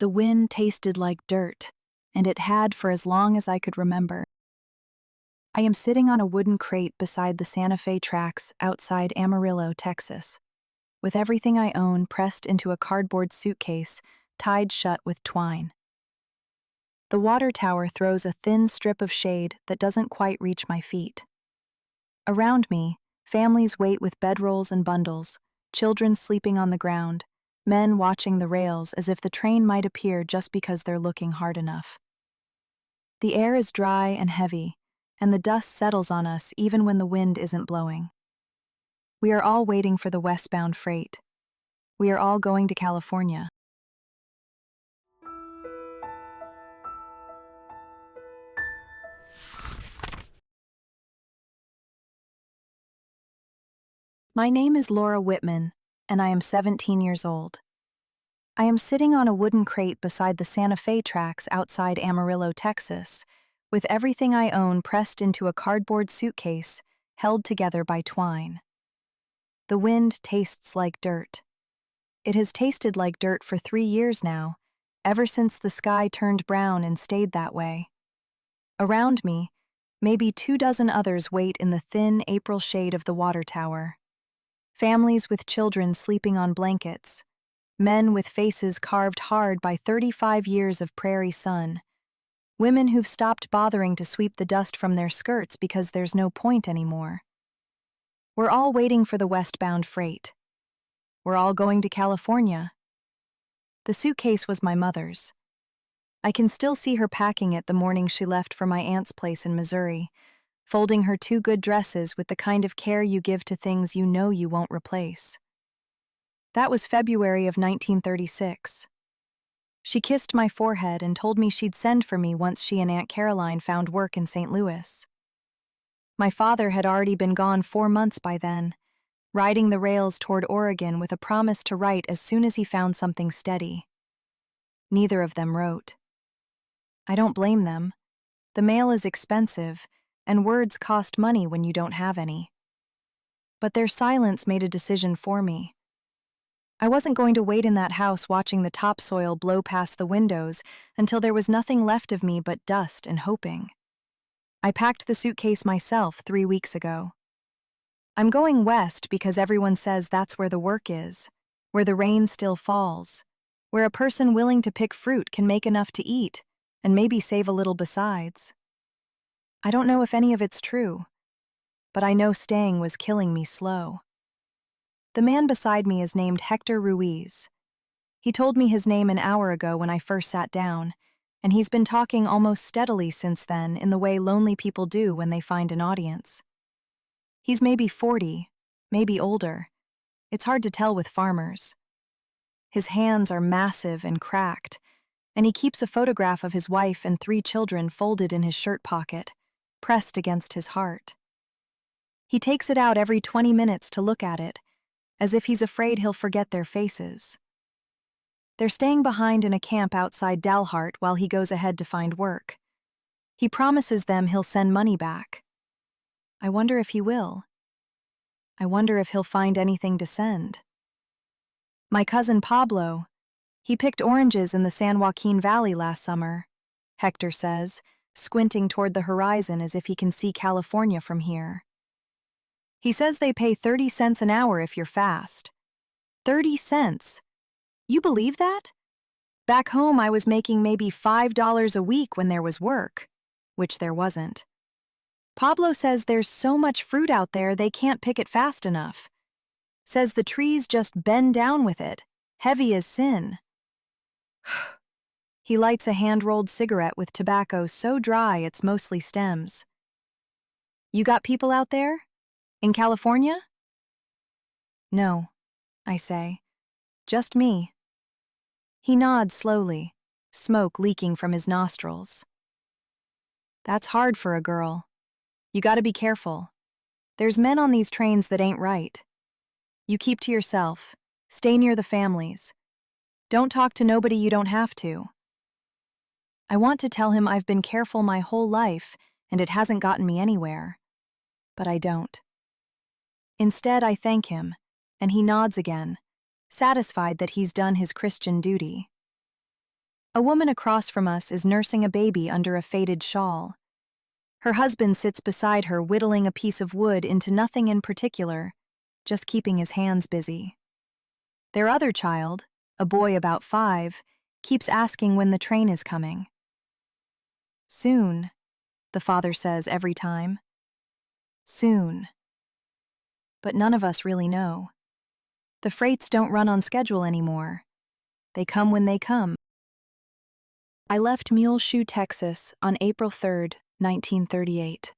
The wind tasted like dirt, and it had for as long as I could remember. I am sitting on a wooden crate beside the Santa Fe tracks outside Amarillo, Texas, with everything I own pressed into a cardboard suitcase tied shut with twine. The water tower throws a thin strip of shade that doesn't quite reach my feet. Around me, families wait with bedrolls and bundles, children sleeping on the ground, men watching the rails as if the train might appear just because they're looking hard enough. The air is dry and heavy, and the dust settles on us even when the wind isn't blowing. We are all waiting for the westbound freight. We are all going to California. My name is Laura Whitman, and I am 17 years old. I am sitting on a wooden crate beside the Santa Fe tracks outside Amarillo, Texas, with everything I own pressed into a cardboard suitcase held together by twine. The wind tastes like dirt. It has tasted like dirt for 3 years now, ever since the sky turned brown and stayed that way. Around me, maybe 24 others wait in the thin April shade of the water tower. Families with children sleeping on blankets, men with faces carved hard by 35 years of prairie sun, women who've stopped bothering to sweep the dust from their skirts because there's no point anymore. We're all waiting for the westbound freight. We're all going to California. The suitcase was my mother's. I can still see her packing it the morning she left for my aunt's place in Missouri, folding her 2 good dresses with the kind of care you give to things you know you won't replace. That was February of 1936. She kissed my forehead and told me she'd send for me once she and Aunt Caroline found work in St. Louis. My father had already been gone 4 months by then, riding the rails toward Oregon with a promise to write as soon as he found something steady. Neither of them wrote. I don't blame them. The mail is expensive, and words cost money when you don't have any. But their silence made a decision for me. I wasn't going to wait in that house watching the topsoil blow past the windows until there was nothing left of me but dust and hoping. I packed the suitcase myself 3 weeks ago. I'm going west because everyone says that's where the work is, where the rain still falls, where a person willing to pick fruit can make enough to eat and maybe save a little besides. I don't know if any of it's true, but I know staying was killing me slow. The man beside me is named Hector Ruiz. He told me his name an hour ago when I first sat down, and he's been talking almost steadily since then in the way lonely people do when they find an audience. He's maybe 40, maybe older. It's hard to tell with farmers. His hands are massive and cracked, and he keeps a photograph of his wife and 3 children folded in his shirt pocket, pressed against his heart. He takes it out every 20 minutes to look at it, as if he's afraid he'll forget their faces. They're staying behind in a camp outside Dalhart while he goes ahead to find work. He promises them he'll send money back. I wonder if he will. I wonder if he'll find anything to send. My cousin Pablo, he picked oranges in the San Joaquin Valley last summer, Hector says, squinting toward the horizon as if he can see California from here. He says they pay 30 cents an hour if you're fast. 30 cents? You believe that? Back home I was making maybe $5 a week when there was work, which there wasn't. Pablo says there's so much fruit out there they can't pick it fast enough. Says the trees just bend down with it, heavy as sin. He lights a hand-rolled cigarette with tobacco so dry it's mostly stems. You got people out there? In California? No, I say. Just me. He nods slowly, smoke leaking from his nostrils. That's hard for a girl. You gotta be careful. There's men on these trains that ain't right. You keep to yourself. Stay near the families. Don't talk to nobody you don't have to. I want to tell him I've been careful my whole life and it hasn't gotten me anywhere. But I don't. Instead, I thank him, and he nods again, satisfied that he's done his Christian duty. A woman across from us is nursing a baby under a faded shawl. Her husband sits beside her whittling a piece of wood into nothing in particular, just keeping his hands busy. Their other child, a boy about 5, keeps asking when the train is coming. Soon, the father says every time. Soon. But none of us really know. The freights don't run on schedule anymore. They come when they come. I left Muleshoe, Texas on April 3, 1938.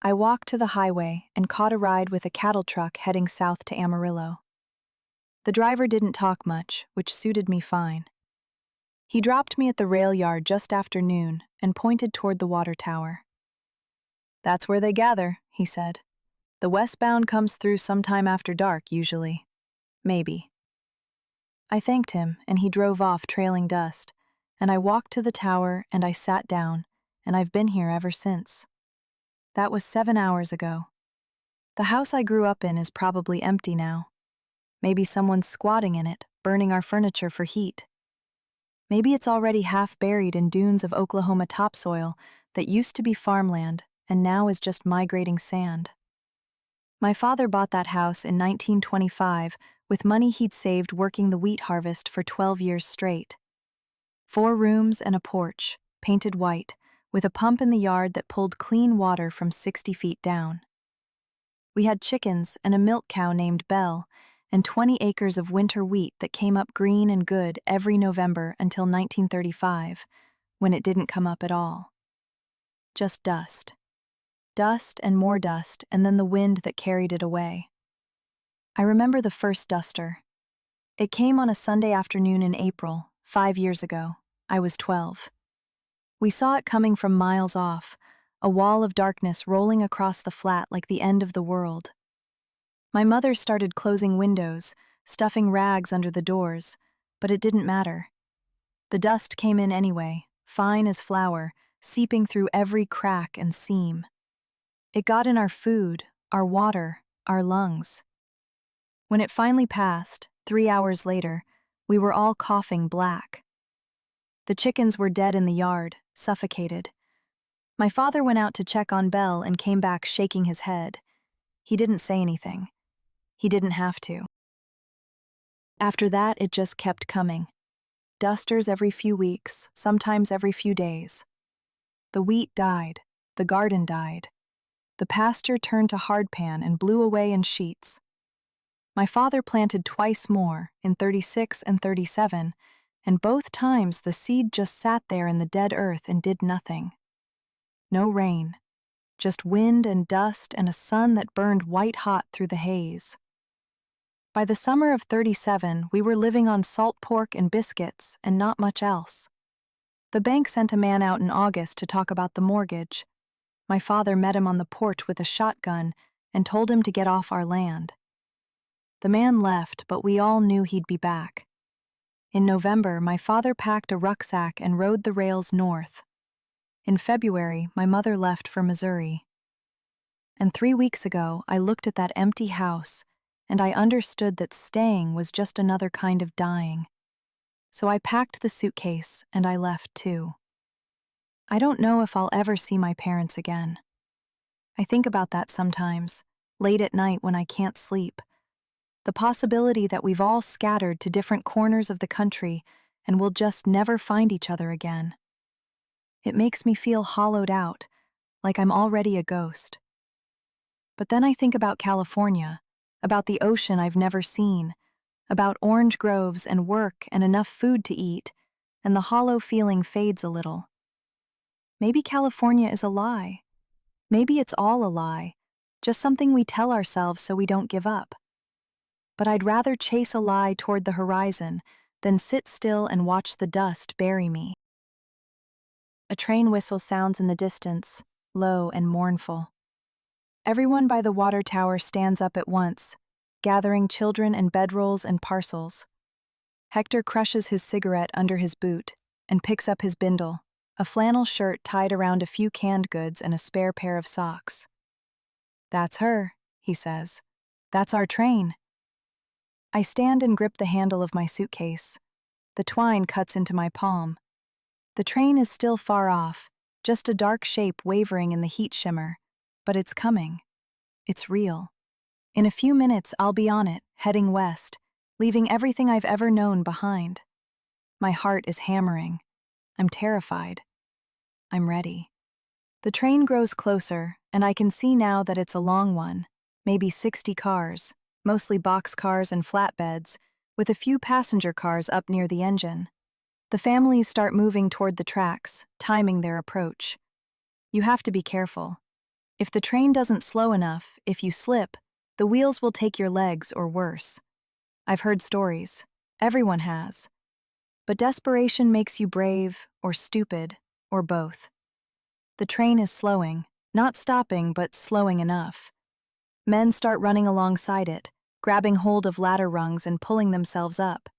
I walked to the highway and caught a ride with a cattle truck heading south to Amarillo. The driver didn't talk much, which suited me fine. He dropped me at the rail yard just after noon and pointed toward the water tower. "That's where they gather," he said. "The westbound comes through sometime after dark, usually. Maybe." I thanked him, and he drove off trailing dust, and I walked to the tower and I sat down, and I've been here ever since. That was 7 hours ago. The house I grew up in is probably empty now. Maybe someone's squatting in it, burning our furniture for heat. Maybe it's already half buried in dunes of Oklahoma topsoil that used to be farmland and now is just migrating sand. My father bought that house in 1925 with money he'd saved working the wheat harvest for 12 years straight. 4 rooms and a porch, painted white, with a pump in the yard that pulled clean water from 60 feet down. We had chickens and a milk cow named Belle, and 20 acres of winter wheat that came up green and good every November until 1935, when it didn't come up at all. Just dust. Dust and more dust, and then the wind that carried it away. I remember the first duster. It came on a Sunday afternoon in April, 5 years ago. I was 12. We saw it coming from miles off, a wall of darkness rolling across the flat like the end of the world. My mother started closing windows, stuffing rags under the doors, but it didn't matter. The dust came in anyway, fine as flour, seeping through every crack and seam. It got in our food, our water, our lungs. When it finally passed, 3 hours later, we were all coughing black. The chickens were dead in the yard, suffocated. My father went out to check on Belle and came back shaking his head. He didn't say anything. He didn't have to. After that, it just kept coming. Dusters every few weeks, sometimes every few days. The wheat died. The garden died. The pasture turned to hardpan and blew away in sheets. My father planted twice more, in 36 and 37, and both times the seed just sat there in the dead earth and did nothing. No rain, just wind and dust and a sun that burned white-hot through the haze. By the summer of 37, we were living on salt pork and biscuits and not much else. The bank sent a man out in August to talk about the mortgage. My father met him on the porch with a shotgun and told him to get off our land. The man left, but we all knew he'd be back. In November, my father packed a rucksack and rode the rails north. In February, my mother left for Missouri. And 3 weeks ago, I looked at that empty house, and I understood that staying was just another kind of dying. So I packed the suitcase, and I left too. I don't know if I'll ever see my parents again. I think about that sometimes, late at night when I can't sleep. The possibility that we've all scattered to different corners of the country and we'll just never find each other again. It makes me feel hollowed out, like I'm already a ghost. But then I think about California, about the ocean I've never seen, about orange groves and work and enough food to eat, and the hollow feeling fades a little. Maybe California is a lie. Maybe it's all a lie, just something we tell ourselves so we don't give up. But I'd rather chase a lie toward the horizon than sit still and watch the dust bury me. A train whistle sounds in the distance, low and mournful. Everyone by the water tower stands up at once, gathering children and bedrolls and parcels. Hector crushes his cigarette under his boot and picks up his bindle, a flannel shirt tied around a few canned goods and a spare pair of socks. "That's her," he says. "That's our train." I stand and grip the handle of my suitcase. The twine cuts into my palm, The train is still far off, just a dark shape wavering in the heat shimmer, but it's coming. It's real. In a few minutes, I'll be on it, heading west, leaving everything I've ever known behind. My heart is hammering. I'm terrified. I'm ready. The train grows closer, and I can see now that it's a long one, maybe 60 cars, mostly boxcars and flatbeds, with a few passenger cars up near the engine. The families start moving toward the tracks, timing their approach. You have to be careful. If the train doesn't slow enough, if you slip, the wheels will take your legs or worse. I've heard stories. Everyone has. But desperation makes you brave, or stupid, or both. The train is slowing, not stopping, but slowing enough. Men start running alongside it, grabbing hold of ladder rungs and pulling themselves up.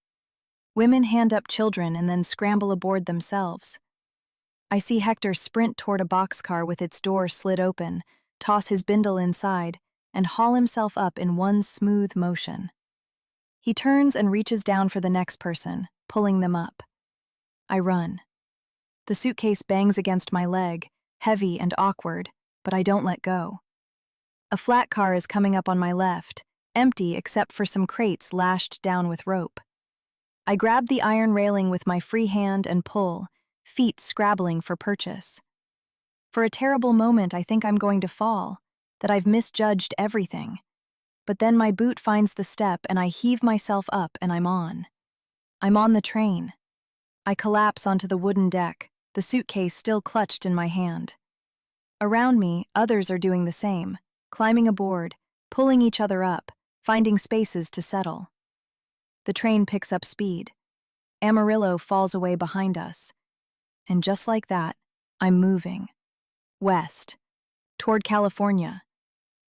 Women hand up children and then scramble aboard themselves. I see Hector sprint toward a boxcar with its door slit open, toss his bindle inside, and haul himself up in one smooth motion. He turns and reaches down for the next person, pulling them up. I run. The suitcase bangs against my leg, heavy and awkward, but I don't let go. A flat car is coming up on my left, empty except for some crates lashed down with rope. I grab the iron railing with my free hand and pull, feet scrabbling for purchase. For a terrible moment, I think I'm going to fall, that I've misjudged everything. But then my boot finds the step and I heave myself up and I'm on. I'm on the train. I collapse onto the wooden deck, the suitcase still clutched in my hand. Around me, others are doing the same, climbing aboard, pulling each other up, finding spaces to settle. The train picks up speed. Amarillo falls away behind us. And just like that, I'm moving. West. Toward California.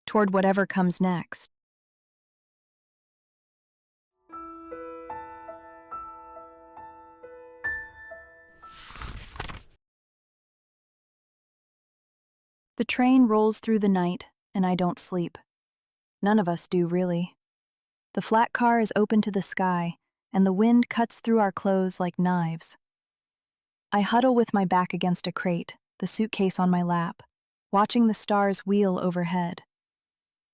Toward whatever comes next. The train rolls through the night, and I don't sleep. None of us do, really. The flat car is open to the sky, and the wind cuts through our clothes like knives. I huddle with my back against a crate, the suitcase on my lap, watching the stars wheel overhead.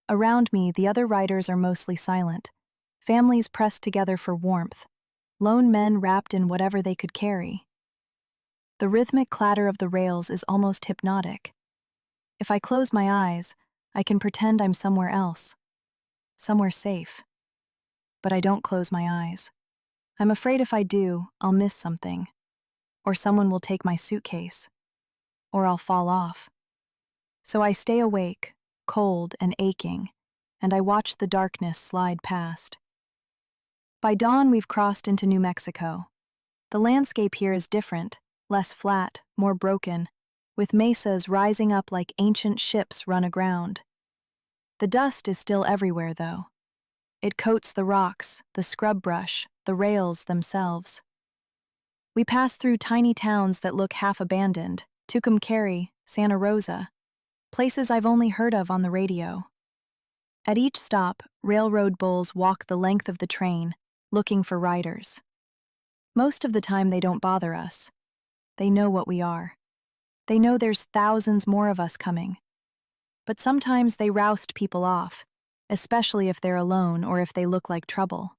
Around me, the other riders are mostly silent, families pressed together for warmth, lone men wrapped in whatever they could carry. The rhythmic clatter of the rails is almost hypnotic. If I close my eyes, I can pretend I'm somewhere else, somewhere safe. But I don't close my eyes. I'm afraid if I do, I'll miss something, or someone will take my suitcase, or I'll fall off. So I stay awake, cold and aching, and I watch the darkness slide past. By dawn, we've crossed into New Mexico. The landscape here is different, less flat, more broken, with mesas rising up like ancient ships run aground. The dust is still everywhere, though. It coats the rocks, the scrub brush, the rails themselves. We pass through tiny towns that look half abandoned, Tucumcari, Santa Rosa, places I've only heard of on the radio. At each stop, railroad bulls walk the length of the train, looking for riders. Most of the time they don't bother us. They know what we are. They know there's thousands more of us coming. But sometimes they roust people off, especially if they're alone or if they look like trouble.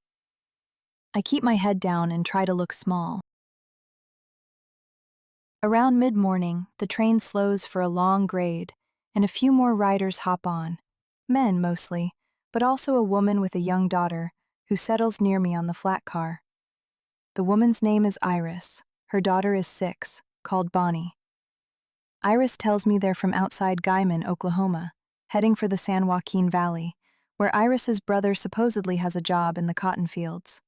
I keep my head down and try to look small. Around mid-morning, the train slows for a long grade, and a few more riders hop on. Men, mostly, but also a woman with a young daughter, who settles near me on the flat car. The woman's name is Iris. Her daughter is 6, called Bonnie. Iris tells me they're from outside Guymon, Oklahoma, heading for the San Joaquin Valley, where Iris's brother supposedly has a job in the cotton fields.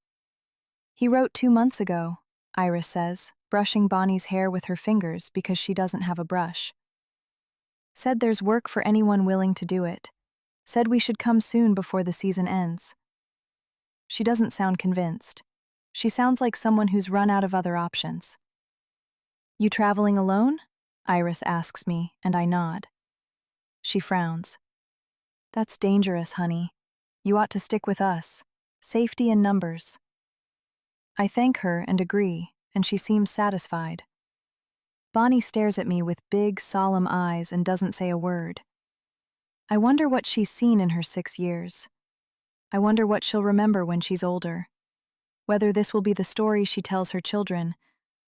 He wrote 2 months ago, Iris says, brushing Bonnie's hair with her fingers because she doesn't have a brush. Said there's work for anyone willing to do it. Said we should come soon before the season ends. She doesn't sound convinced. She sounds like someone who's run out of other options. You traveling alone? Iris asks me, and I nod. She frowns. That's dangerous, honey. You ought to stick with us. Safety in numbers. I thank her and agree, and she seems satisfied. Bonnie stares at me with big, solemn eyes and doesn't say a word. I wonder what she's seen in her 6 years. I wonder what she'll remember when she's older. Whether this will be the story she tells her children,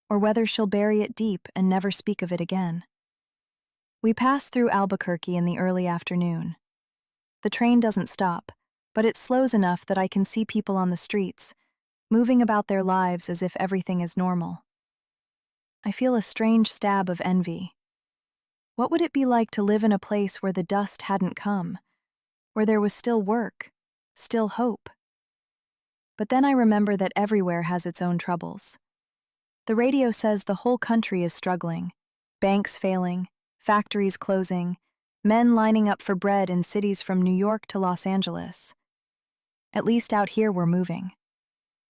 or whether she'll bury it deep and never speak of it again. We pass through Albuquerque in the early afternoon. The train doesn't stop, but it slows enough that I can see people on the streets, moving about their lives as if everything is normal. I feel a strange stab of envy. What would it be like to live in a place where the dust hadn't come, where there was still work, still hope? But then I remember that everywhere has its own troubles. The radio says the whole country is struggling, banks failing, factories closing, men lining up for bread in cities from New York to Los Angeles. At least out here we're moving.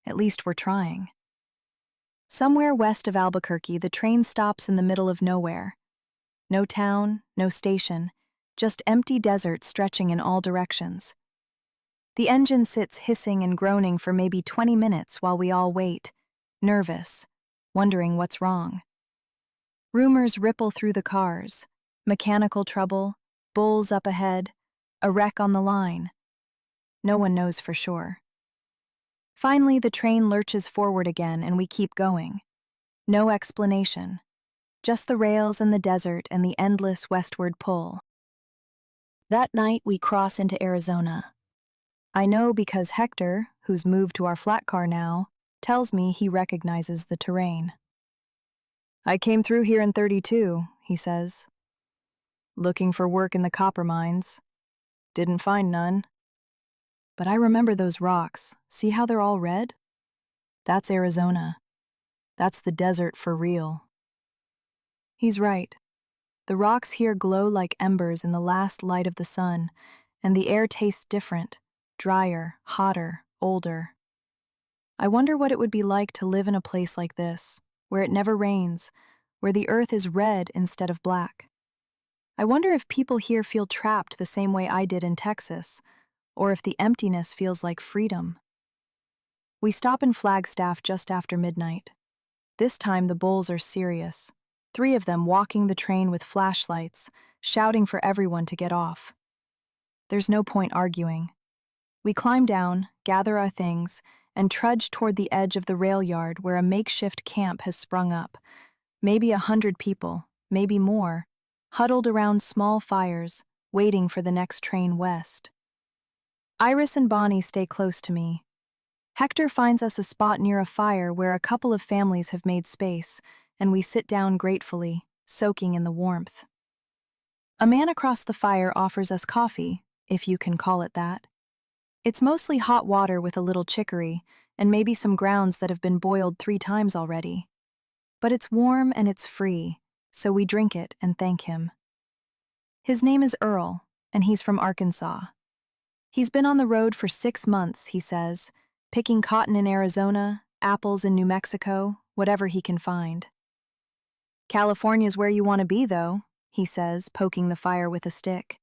At least we're trying. Somewhere west of Albuquerque, the train stops in the middle of nowhere. No town, no station, just empty desert stretching in all directions. The engine sits hissing and groaning for maybe 20 minutes while we all wait, nervous, wondering what's wrong. Rumors ripple through the cars. Mechanical trouble, bulls up ahead, a wreck on the line. No one knows for sure. Finally, the train lurches forward again and we keep going. No explanation. Just the rails and the desert and the endless westward pull. That night, we cross into Arizona. I know because Hector, who's moved to our flat car now, tells me he recognizes the terrain. I came through here in '32, he says. Looking for work in the copper mines. Didn't find none. But I remember those rocks. See how they're all red? That's Arizona. That's the desert for real. He's right. The rocks here glow like embers in the last light of the sun, and the air tastes different, drier, hotter, older. I wonder what it would be like to live in a place like this, where it never rains, where the earth is red instead of black. I wonder if people here feel trapped the same way I did in Texas, or if the emptiness feels like freedom. We stop in Flagstaff just after midnight. This time the bulls are serious, 3 of them walking the train with flashlights, shouting for everyone to get off. There's no point arguing. We climb down, gather our things, and trudge toward the edge of the rail yard where a makeshift camp has sprung up. Maybe 100 people, maybe more, huddled around small fires, waiting for the next train west. Iris and Bonnie stay close to me. Hector finds us a spot near a fire where a couple of families have made space, and we sit down gratefully, soaking in the warmth. A man across the fire offers us coffee, if you can call it that. It's mostly hot water with a little chicory, and maybe some grounds that have been boiled 3 times already. But it's warm and it's free, so we drink it and thank him. His name is Earl, and he's from Arkansas. He's been on the road for 6 months, he says, picking cotton in Arizona, apples in New Mexico, whatever he can find. California's where you want to be, though, he says, poking the fire with a stick.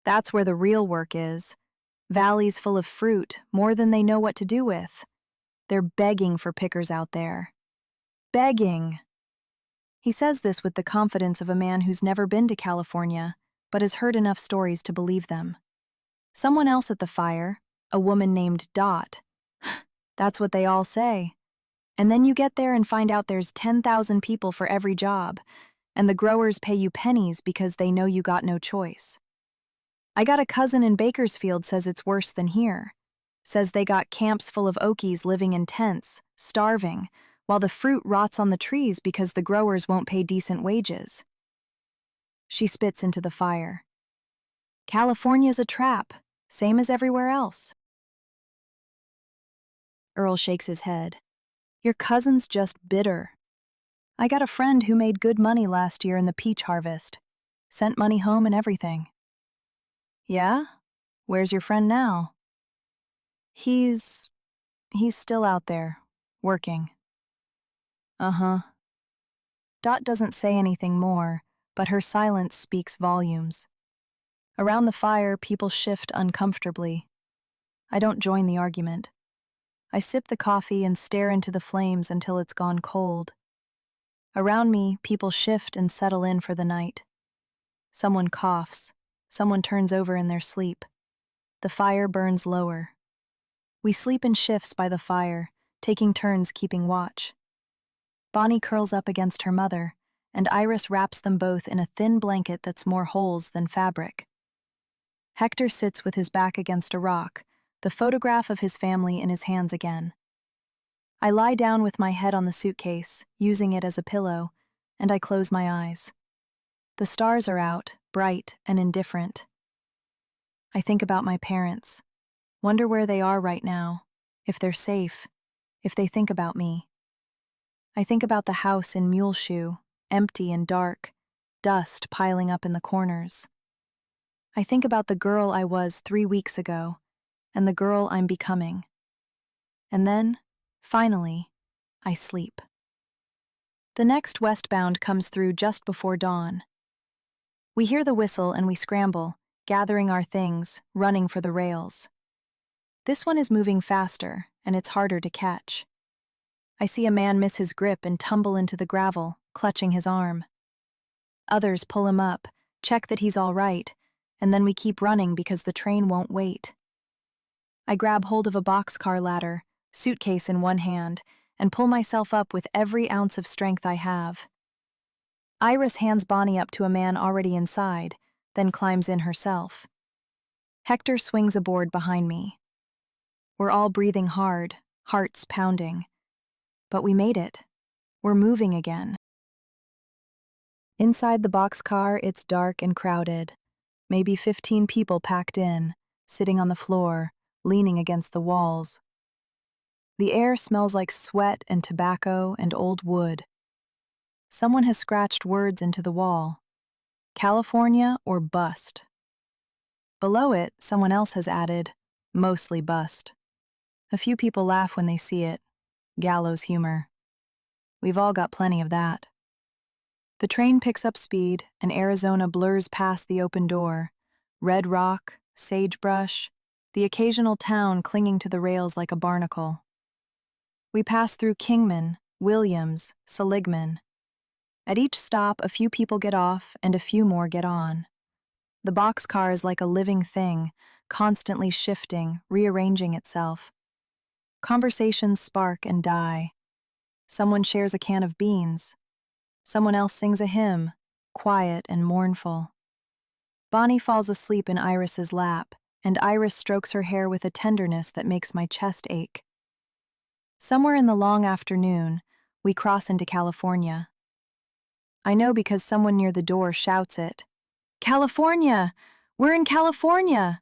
That's where the real work is. Valleys full of fruit, more than they know what to do with. They're begging for pickers out there. Begging. He says this with the confidence of a man who's never been to California, but has heard enough stories to believe them. Someone else at the fire, a woman named Dot. That's what they all say. And then you get there and find out there's 10,000 people for every job, and the growers pay you pennies because they know you got no choice. I got a cousin in Bakersfield says it's worse than here. Says they got camps full of Okies living in tents, starving, while the fruit rots on the trees because the growers won't pay decent wages. She spits into the fire. California's a trap, same as everywhere else. Earl shakes his head. Your cousin's just bitter. I got a friend who made good money last year in the peach harvest. Sent money home and everything. Yeah? Where's your friend now? He's still out there, working. Uh-huh. Dot doesn't say anything more, but her silence speaks volumes. Around the fire, people shift uncomfortably. I don't join the argument. I sip the coffee and stare into the flames until it's gone cold. Around me, people shift and settle in for the night. Someone coughs. Someone turns over in their sleep. The fire burns lower. We sleep in shifts by the fire, taking turns keeping watch. Bonnie curls up against her mother, and Iris wraps them both in a thin blanket that's more holes than fabric. Hector sits with his back against a rock, the photograph of his family in his hands again. I lie down with my head on the suitcase, using it as a pillow, and I close my eyes. The stars are out, bright and indifferent. I think about my parents, wonder where they are right now, if they're safe, if they think about me. I think about the house in Muleshoe, empty and dark, dust piling up in the corners. I think about the girl I was 3 weeks ago, and the girl I'm becoming. And then, finally, I sleep. The next westbound comes through just before dawn. We hear the whistle and we scramble, gathering our things, running for the rails. This one is moving faster, and it's harder to catch. I see a man miss his grip and tumble into the gravel, clutching his arm. Others pull him up, check that he's all right, and then we keep running because the train won't wait. I grab hold of a boxcar ladder, suitcase in one hand, and pull myself up with every ounce of strength I have. Iris hands Bonnie up to a man already inside, then climbs in herself. Hector swings aboard behind me. We're all breathing hard, hearts pounding. But we made it. We're moving again. Inside the boxcar, it's dark and crowded. Maybe 15 people packed in, sitting on the floor, leaning against the walls. The air smells like sweat and tobacco and old wood. Someone has scratched words into the wall. California or bust. Below it, someone else has added, mostly bust. A few people laugh when they see it. Gallows humor. We've all got plenty of that. The train picks up speed, and Arizona blurs past the open door. Red rock, sagebrush, the occasional town clinging to the rails like a barnacle. We pass through Kingman, Williams, Seligman. At each stop, a few people get off and a few more get on. The boxcar is like a living thing, constantly shifting, rearranging itself. Conversations spark and die. Someone shares a can of beans. Someone else sings a hymn, quiet and mournful. Bonnie falls asleep in Iris's lap, and Iris strokes her hair with a tenderness that makes my chest ache. Somewhere in the long afternoon, we cross into California. I know because someone near the door shouts it. California! We're in California!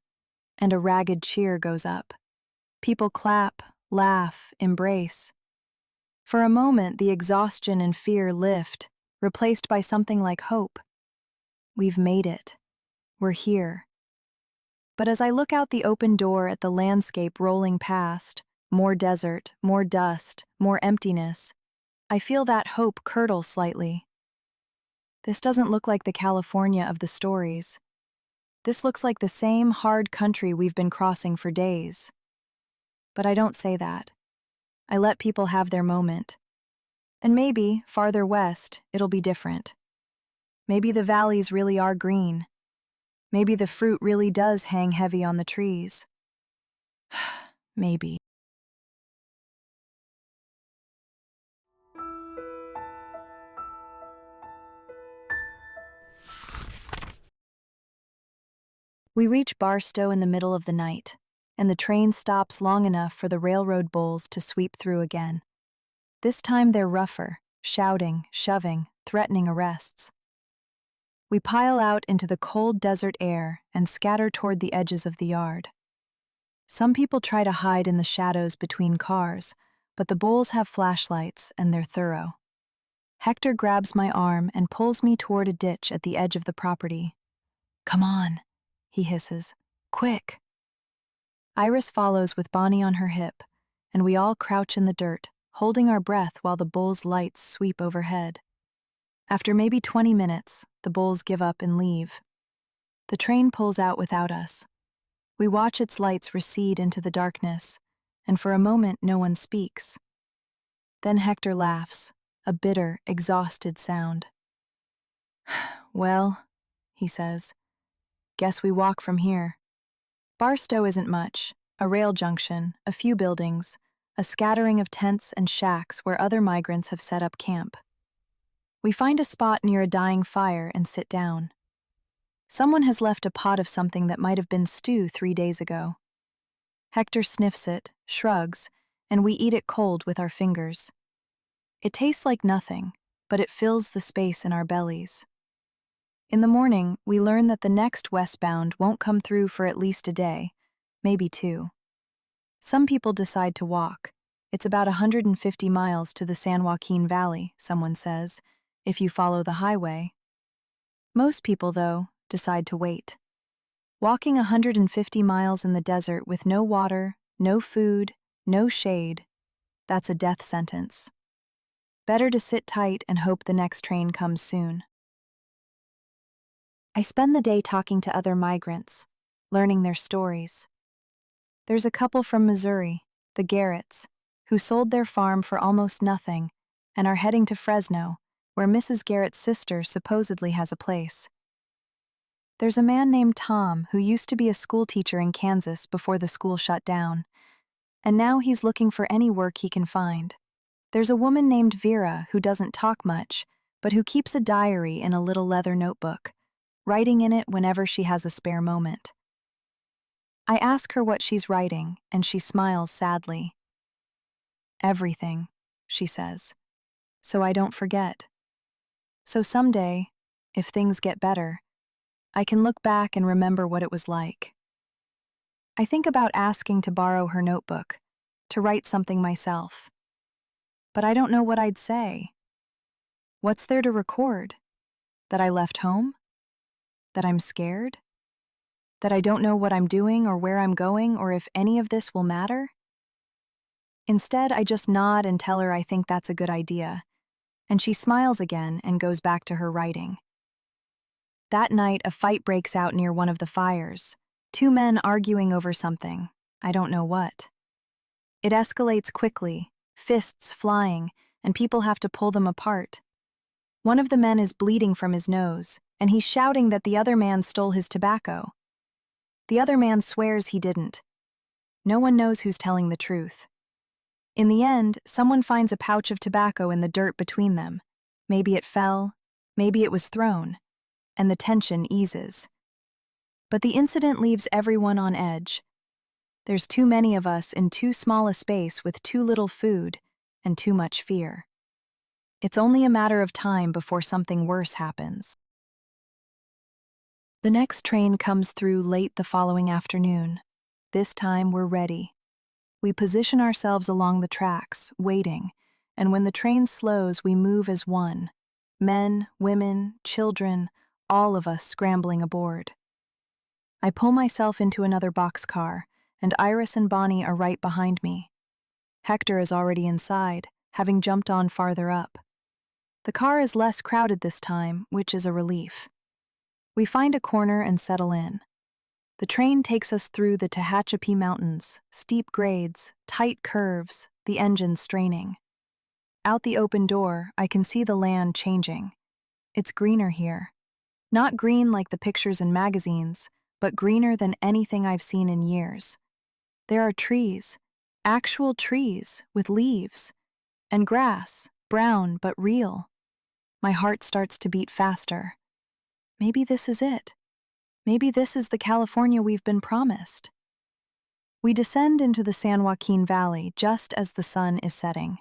And a ragged cheer goes up. People clap, laugh, embrace. For a moment, the exhaustion and fear lift, replaced by something like hope. We've made it. We're here. But as I look out the open door at the landscape rolling past, more desert, more dust, more emptiness, I feel that hope curdle slightly. This doesn't look like the California of the stories. This looks like the same hard country we've been crossing for days. But I don't say that. I let people have their moment. And maybe, farther west, it'll be different. Maybe the valleys really are green. Maybe the fruit really does hang heavy on the trees. Maybe. We reach Barstow in the middle of the night, and the train stops long enough for the railroad bulls to sweep through again. This time they're rougher, shouting, shoving, threatening arrests. We pile out into the cold desert air and scatter toward the edges of the yard. Some people try to hide in the shadows between cars, but the bulls have flashlights and they're thorough. Hector grabs my arm and pulls me toward a ditch at the edge of the property. "Come on," he hisses. "Quick." Iris follows with Bonnie on her hip, and we all crouch in the dirt, holding our breath while the bulls' lights sweep overhead. After maybe 20 minutes, the bulls give up and leave. The train pulls out without us. We watch its lights recede into the darkness, and for a moment no one speaks. Then Hector laughs, a bitter, exhausted sound. "Well," he says, "guess we walk from here." Barstow isn't much, a rail junction, a few buildings, a scattering of tents and shacks where other migrants have set up camp. We find a spot near a dying fire and sit down. Someone has left a pot of something that might have been stew 3 days ago. Hector sniffs it, shrugs, and we eat it cold with our fingers. It tastes like nothing, but it fills the space in our bellies. In the morning, we learn that the next westbound won't come through for at least a day, maybe 2. Some people decide to walk. It's about 150 miles to the San Joaquin Valley, someone says, if you follow the highway. Most people, though, decide to wait. Walking 150 miles in the desert with no water, no food, no shade, that's a death sentence. Better to sit tight and hope the next train comes soon. I spend the day talking to other migrants, learning their stories. There's a couple from Missouri, the Garretts, who sold their farm for almost nothing and are heading to Fresno, where Mrs. Garrett's sister supposedly has a place. There's a man named Tom who used to be a school teacher in Kansas before the school shut down, and now he's looking for any work he can find. There's a woman named Vera who doesn't talk much, but who keeps a diary in a little leather notebook, writing in it whenever she has a spare moment. I ask her what she's writing, and she smiles sadly. "Everything," she says, "so I don't forget. So someday, if things get better, I can look back and remember what it was like." I think about asking to borrow her notebook, to write something myself. But I don't know what I'd say. What's there to record? That I left home? That I'm scared? That I don't know what I'm doing or where I'm going or if any of this will matter? Instead, I just nod and tell her I think that's a good idea, and she smiles again and goes back to her writing. That night, a fight breaks out near one of the fires, 2 men arguing over something, I don't know what. It escalates quickly, fists flying, and people have to pull them apart. One of the men is bleeding from his nose, and he's shouting that the other man stole his tobacco. The other man swears he didn't. No one knows who's telling the truth. In the end, someone finds a pouch of tobacco in the dirt between them. Maybe it fell, maybe it was thrown, and the tension eases. But the incident leaves everyone on edge. There's too many of us in too small a space with too little food and too much fear. It's only a matter of time before something worse happens. The next train comes through late the following afternoon. This time we're ready. We position ourselves along the tracks, waiting, and when the train slows, we move as one. Men, women, children, all of us scrambling aboard. I pull myself into another boxcar, and Iris and Bonnie are right behind me. Hector is already inside, having jumped on farther up. The car is less crowded this time, which is a relief. We find a corner and settle in. The train takes us through the Tehachapi Mountains, steep grades, tight curves, the engine straining. Out the open door, I can see the land changing. It's greener here. Not green like the pictures in magazines, but greener than anything I've seen in years. There are trees, actual trees with leaves, and grass, brown but real. My heart starts to beat faster. Maybe this is it. Maybe this is the California we've been promised. We descend into the San Joaquin Valley just as the sun is setting.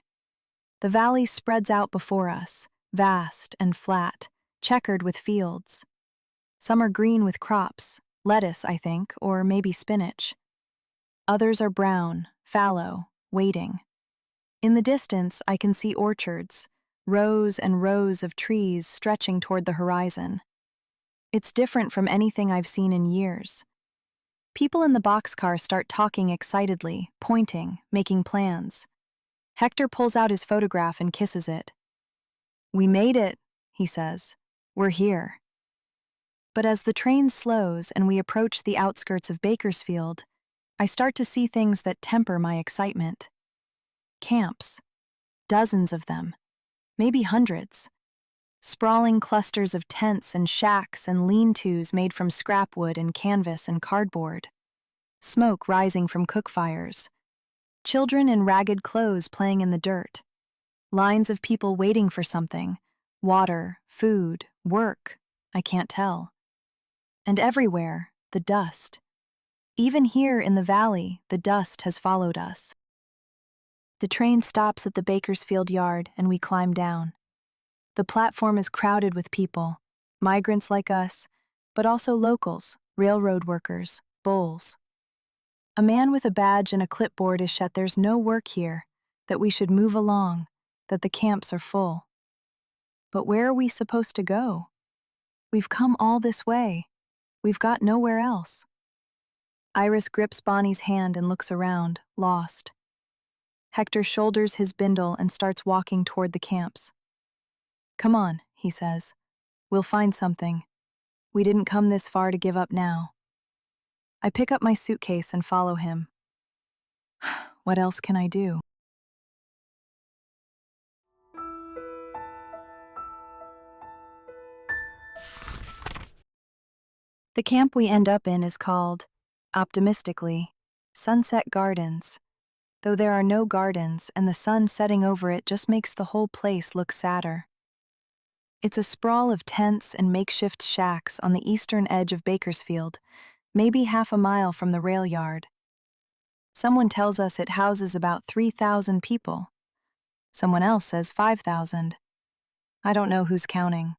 The valley spreads out before us, vast and flat, checkered with fields. Some are green with crops, lettuce, I think, or maybe spinach. Others are brown, fallow, waiting. In the distance, I can see orchards, rows and rows of trees stretching toward the horizon. It's different from anything I've seen in years. People in the boxcar start talking excitedly, pointing, making plans. Hector pulls out his photograph and kisses it. "We made it," he says. "We're here." But as the train slows and we approach the outskirts of Bakersfield, I start to see things that temper my excitement. Camps. Dozens of them. maybe hundreds. Sprawling clusters of tents and shacks and lean-tos made from scrap wood and canvas and cardboard. Smoke rising from cook fires. Children in ragged clothes playing in the dirt. Lines of people waiting for something. Water, food, work, I can't tell. And everywhere, the dust. Even here in the valley, the dust has followed us. The train stops at the Bakersfield yard and we climb down. The platform is crowded with people, migrants like us, but also locals, railroad workers, bulls. A man with a badge and a clipboard is shut. There's no work here, that we should move along, that the camps are full. But where are we supposed to go? We've come all this way. We've got nowhere else. Iris grips Bonnie's hand and looks around, lost. Hector shoulders his bindle and starts walking toward the camps. Come on, he says. We'll find something. We didn't come this far to give up now. I pick up my suitcase and follow him. What else can I do? The camp we end up in is called, optimistically, Sunset Gardens, though there are no gardens and the sun setting over it just makes the whole place look sadder. It's a sprawl of tents and makeshift shacks on the eastern edge of Bakersfield, maybe half a mile from the rail yard. Someone tells us it houses about 3,000 people. Someone else says 5,000. I don't know who's counting.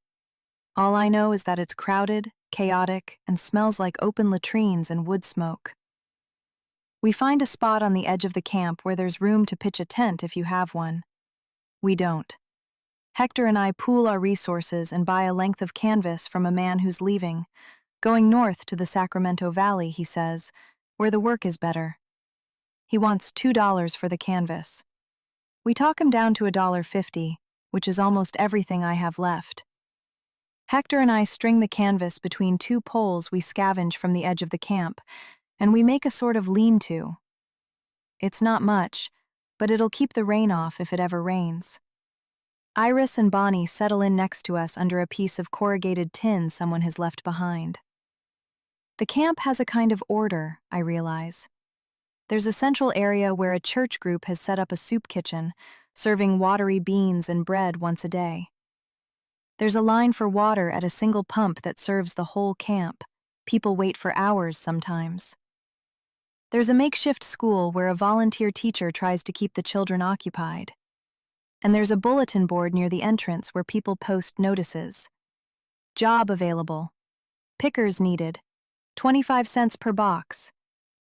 All I know is that it's crowded, chaotic, and smells like open latrines and wood smoke. We find a spot on the edge of the camp where there's room to pitch a tent if you have one. We don't. Hector and I pool our resources and buy a length of canvas from a man who's leaving, going north to the Sacramento Valley, he says, where the work is better. He wants $2 for the canvas. We talk him down to $1.50, which is almost everything I have left. Hector and I string the canvas between two poles we scavenge from the edge of the camp, and we make a sort of lean-to. It's not much, but it'll keep the rain off if it ever rains. Iris and Bonnie settle in next to us under a piece of corrugated tin someone has left behind. The camp has a kind of order, I realize. There's a central area where a church group has set up a soup kitchen, serving watery beans and bread once a day. There's a line for water at a single pump that serves the whole camp. People wait for hours sometimes. There's a makeshift school where a volunteer teacher tries to keep the children occupied. And there's a bulletin board near the entrance where people post notices. Job available. Pickers needed. 25 cents per box.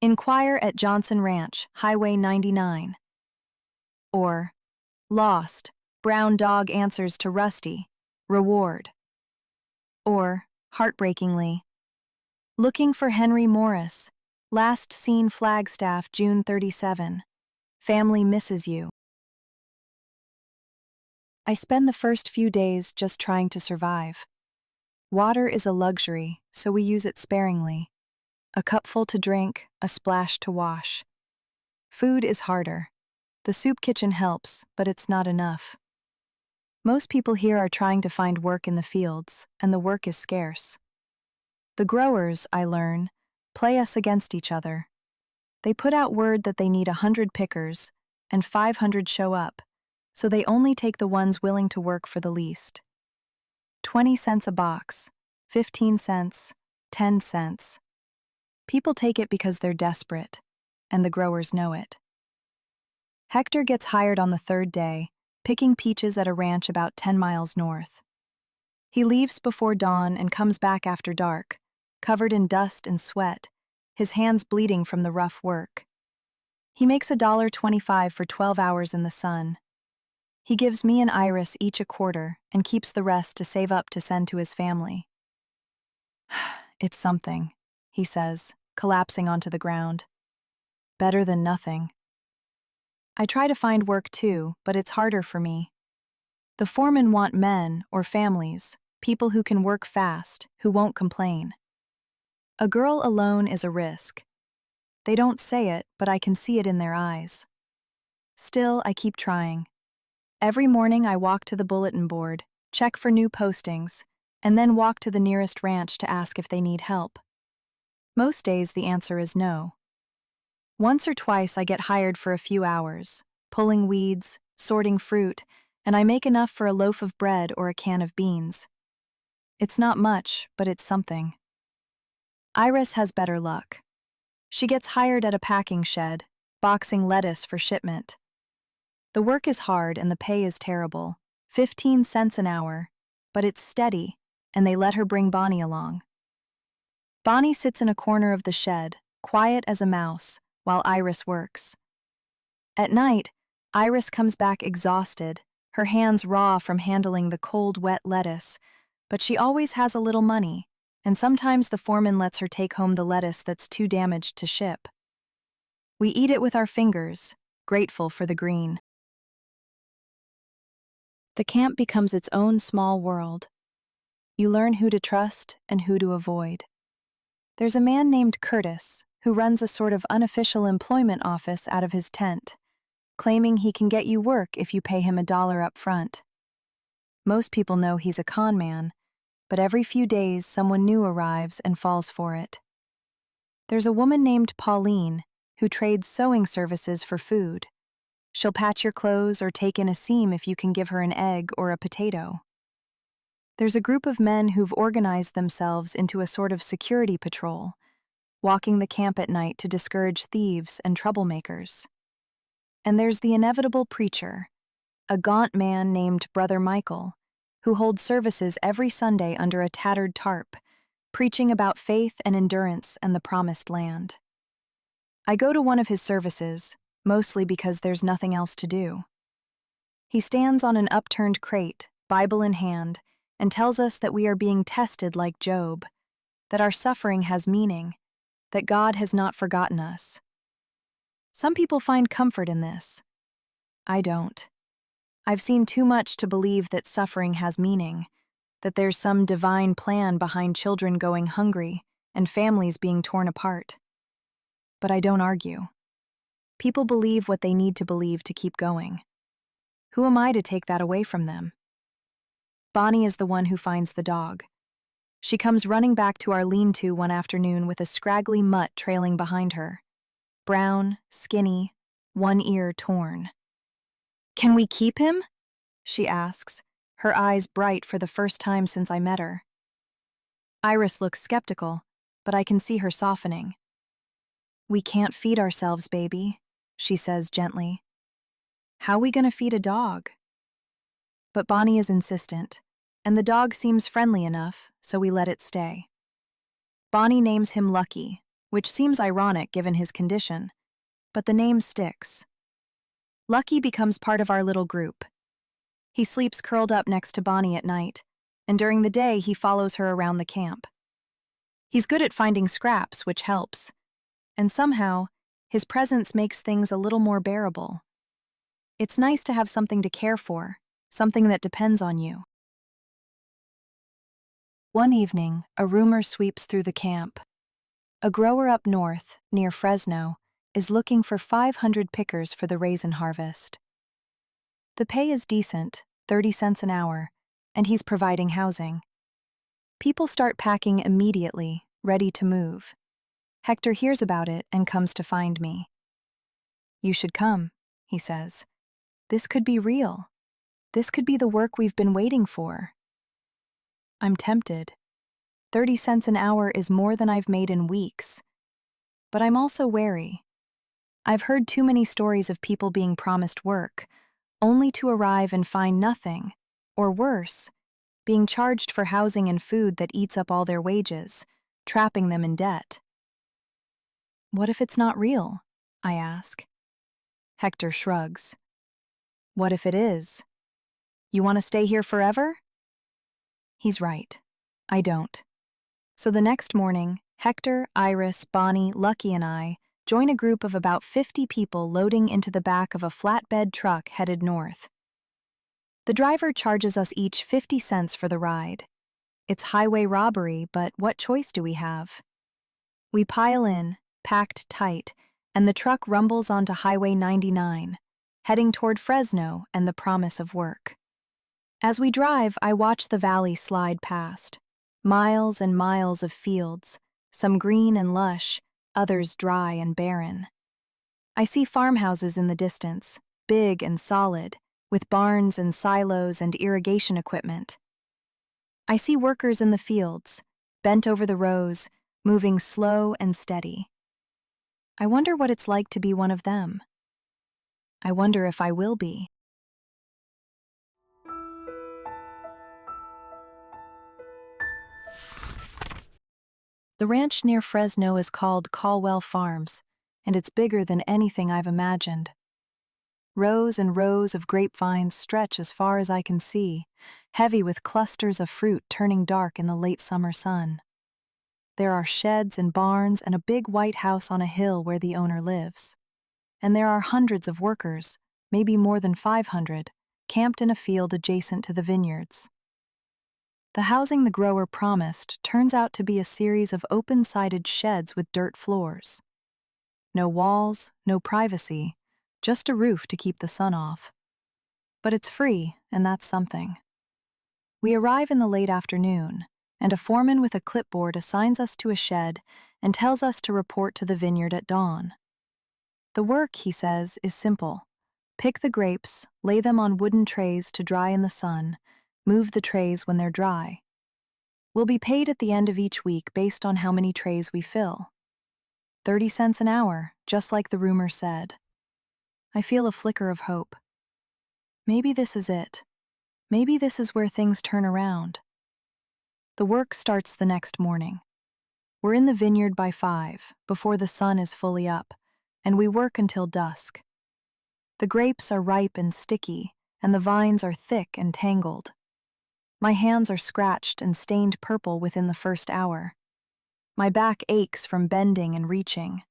Inquire at Johnson Ranch, Highway 99. Or, lost. Brown dog answers to Rusty. Reward. Or, heartbreakingly, looking for Henry Morris. Last seen Flagstaff, June 37. Family misses you. I spend the first few days just trying to survive. Water is a luxury, so we use it sparingly. A cupful to drink, a splash to wash. Food is harder. The soup kitchen helps, but it's not enough. Most people here are trying to find work in the fields, and the work is scarce. The growers, I learn, play us against each other. They put out word that they need 100 pickers, and 500 show up, so they only take the ones willing to work for the least. 20 cents a box, 15 cents, 10 cents. People take it because they're desperate, and the growers know it. Hector gets hired on the third day, picking peaches at a ranch about 10 miles north. He leaves before dawn and comes back after dark, covered in dust and sweat, his hands bleeding from the rough work. He makes $1.25 for 12 hours in the sun. He gives me and Iris each a quarter and keeps the rest to save up to send to his family. It's something, he says, collapsing onto the ground. Better than nothing. I try to find work too, but it's harder for me. The foremen want men or families, people who can work fast, who won't complain. A girl alone is a risk. They don't say it, but I can see it in their eyes. Still, I keep trying. Every morning I walk to the bulletin board, check for new postings, and then walk to the nearest ranch to ask if they need help. Most days the answer is no. Once or twice I get hired for a few hours, pulling weeds, sorting fruit, and I make enough for a loaf of bread or a can of beans. It's not much, but it's something. Iris has better luck. She gets hired at a packing shed, boxing lettuce for shipment. The work is hard and the pay is terrible, 15 cents an hour, but it's steady, and they let her bring Bonnie along. Bonnie sits in a corner of the shed, quiet as a mouse, while Iris works. At night, Iris comes back exhausted, her hands raw from handling the cold, wet lettuce, but she always has a little money, and sometimes the foreman lets her take home the lettuce that's too damaged to ship. We eat it with our fingers, grateful for the green. The camp becomes its own small world. You learn who to trust and who to avoid. There's a man named Curtis who runs a sort of unofficial employment office out of his tent, claiming he can get you work if you pay him $1 up front. Most people know he's a con man, but every few days someone new arrives and falls for it. There's a woman named Pauline who trades sewing services for food. She'll patch your clothes or take in a seam if you can give her an egg or a potato. There's a group of men who've organized themselves into a sort of security patrol, walking the camp at night to discourage thieves and troublemakers. And there's the inevitable preacher, a gaunt man named Brother Michael, who holds services every Sunday under a tattered tarp, preaching about faith and endurance and the promised land. I go to one of his services, mostly because there's nothing else to do. He stands on an upturned crate, Bible in hand, and tells us that we are being tested like Job, that our suffering has meaning, that God has not forgotten us. Some people find comfort in this. I don't. I've seen too much to believe that suffering has meaning, that there's some divine plan behind children going hungry and families being torn apart. But I don't argue. People believe what they need to believe to keep going. Who am I to take that away from them? Bonnie is the one who finds the dog. She comes running back to our lean-to one afternoon with a scraggly mutt trailing behind her. Brown, skinny, one ear torn. "Can we keep him?" she asks, her eyes bright for the first time since I met her. Iris looks skeptical, but I can see her softening. "We can't feed ourselves, baby," she says gently. "How we gonna feed a dog?" But Bonnie is insistent, and the dog seems friendly enough, so we let it stay. Bonnie names him Lucky, which seems ironic given his condition, but the name sticks. Lucky becomes part of our little group. He sleeps curled up next to Bonnie at night, and during the day he follows her around the camp. He's good at finding scraps, which helps, and somehow, his presence makes things a little more bearable. It's nice to have something to care for, something that depends on you. One evening, a rumor sweeps through the camp. A grower up north, near Fresno, is looking for 500 pickers for the raisin harvest. The pay is decent, 30 cents an hour, and he's providing housing. People start packing immediately, ready to move. Hector hears about it and comes to find me. "You should come," he says. "This could be real. This could be the work we've been waiting for." I'm tempted. 30 cents an hour is more than I've made in weeks. But I'm also wary. I've heard too many stories of people being promised work, only to arrive and find nothing, or worse, being charged for housing and food that eats up all their wages, trapping them in debt. "What if it's not real?" I ask. Hector shrugs. "What if it is? You want to stay here forever?" He's right. I don't. So the next morning, Hector, Iris, Bonnie, Lucky, and I join a group of about 50 people loading into the back of a flatbed truck headed north. The driver charges us each 50 cents for the ride. It's highway robbery, but what choice do we have? We pile in, packed tight, and the truck rumbles onto Highway 99, heading toward Fresno and the promise of work. As we drive, I watch the valley slide past. Miles and miles of fields, some green and lush, others dry and barren. I see farmhouses in the distance, big and solid, with barns and silos and irrigation equipment. I see workers in the fields, bent over the rows, moving slow and steady. I wonder what it's like to be one of them. I wonder if I will be. The ranch near Fresno is called Caldwell Farms, and it's bigger than anything I've imagined. Rows and rows of grapevines stretch as far as I can see, heavy with clusters of fruit turning dark in the late summer sun. There are sheds and barns and a big white house on a hill where the owner lives. And there are hundreds of workers, maybe more than 500, camped in a field adjacent to the vineyards. The housing the grower promised turns out to be a series of open-sided sheds with dirt floors. No walls, no privacy, just a roof to keep the sun off. But it's free, and that's something. We arrive in the late afternoon, and a foreman with a clipboard assigns us to a shed and tells us to report to the vineyard at dawn. The work, he says, is simple. Pick the grapes, lay them on wooden trays to dry in the sun, move the trays when they're dry. We'll be paid at the end of each week based on how many trays we fill. 30 cents an hour, just like the rumor said. I feel a flicker of hope. Maybe this is it. Maybe this is where things turn around. The work starts the next morning. We're in the vineyard by 5, before the sun is fully up, and we work until dusk. The grapes are ripe and sticky, and the vines are thick and tangled. My hands are scratched and stained purple within the first hour. My back aches from bending and reaching.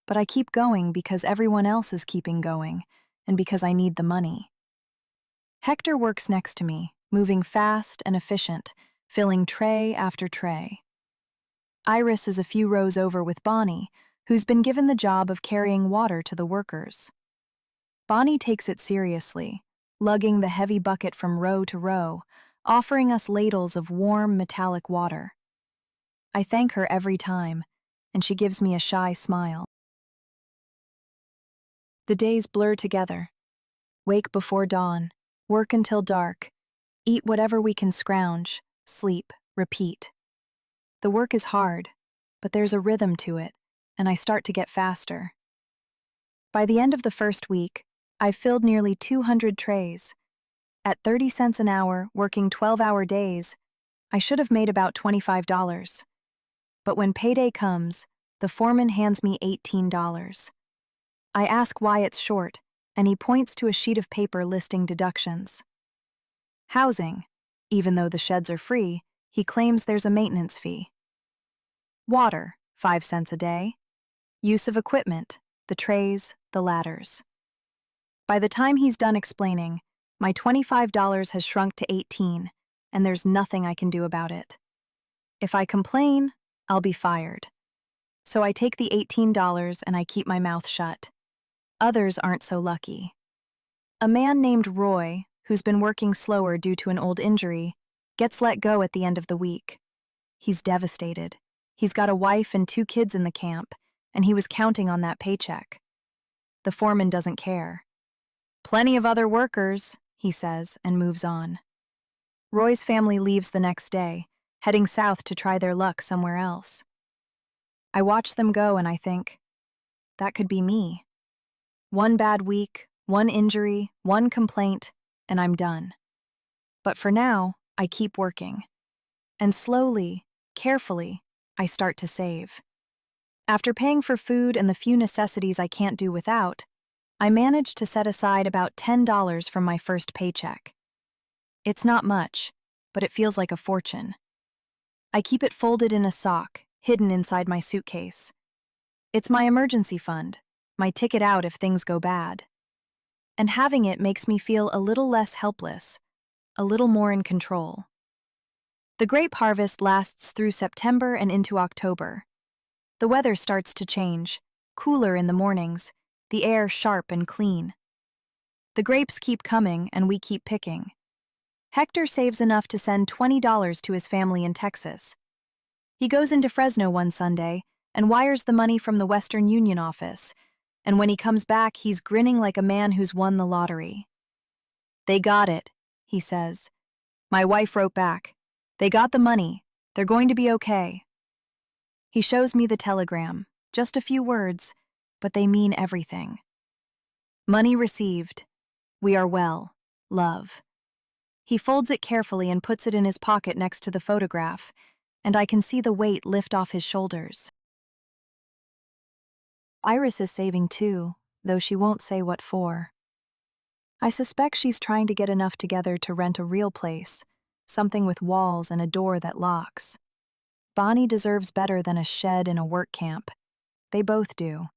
But I keep going because everyone else is keeping going, and because I need the money. Hector works next to me, moving fast and efficient, filling tray after tray. Iris is a few rows over with Bonnie, who's been given the job of carrying water to the workers. Bonnie takes it seriously, lugging the heavy bucket from row to row, offering us ladles of warm, metallic water. I thank her every time, and she gives me a shy smile. The days blur together. Wake before dawn, work until dark, eat whatever we can scrounge, sleep, repeat. The work is hard, but there's a rhythm to it, and I start to get faster. By the end of the first week, I've filled nearly 200 trays. At 30 cents an hour, working 12-hour days, I should have made about $25. But when payday comes, the foreman hands me $18. I ask why it's short, and he points to a sheet of paper listing deductions. Housing, even though the sheds are free, he claims there's a maintenance fee. Water, 5 cents a day. Use of equipment, the trays, the ladders. By the time he's done explaining, my $25 has shrunk to $18, and there's nothing I can do about it. If I complain, I'll be fired. So I take the $18 and I keep my mouth shut. Others aren't so lucky. A man named Roy, who's been working slower due to an old injury, gets let go at the end of the week. He's devastated. He's got a wife and 2 kids in the camp, and he was counting on that paycheck. The foreman doesn't care. "Plenty of other workers," he says, and moves on. Roy's family leaves the next day, heading south to try their luck somewhere else. I watch them go and I think, that could be me. One bad week, one injury, one complaint, and I'm done. But for now, I keep working. And slowly, carefully, I start to save. After paying for food and the few necessities I can't do without, I managed to set aside about $10 from my first paycheck. It's not much, but it feels like a fortune. I keep it folded in a sock, hidden inside my suitcase. It's my emergency fund, my ticket out if things go bad. And having it makes me feel a little less helpless, a little more in control. The grape harvest lasts through September and into October. The weather starts to change, cooler in the mornings, the air sharp and clean. The grapes keep coming, and we keep picking. Hector saves enough to send $20 to his family in Texas. He goes into Fresno one Sunday and wires the money from the Western Union office, and when he comes back, he's grinning like a man who's won the lottery. "They got it," he says. "My wife wrote back. They got the money. They're going to be okay." He shows me the telegram, just a few words, but they mean everything. "Money received. We are well. Love." He folds it carefully and puts it in his pocket next to the photograph, and I can see the weight lift off his shoulders. Iris is saving too, though she won't say what for. I suspect she's trying to get enough together to rent a real place, something with walls and a door that locks. Bonnie deserves better than a shed in a work camp. They both do.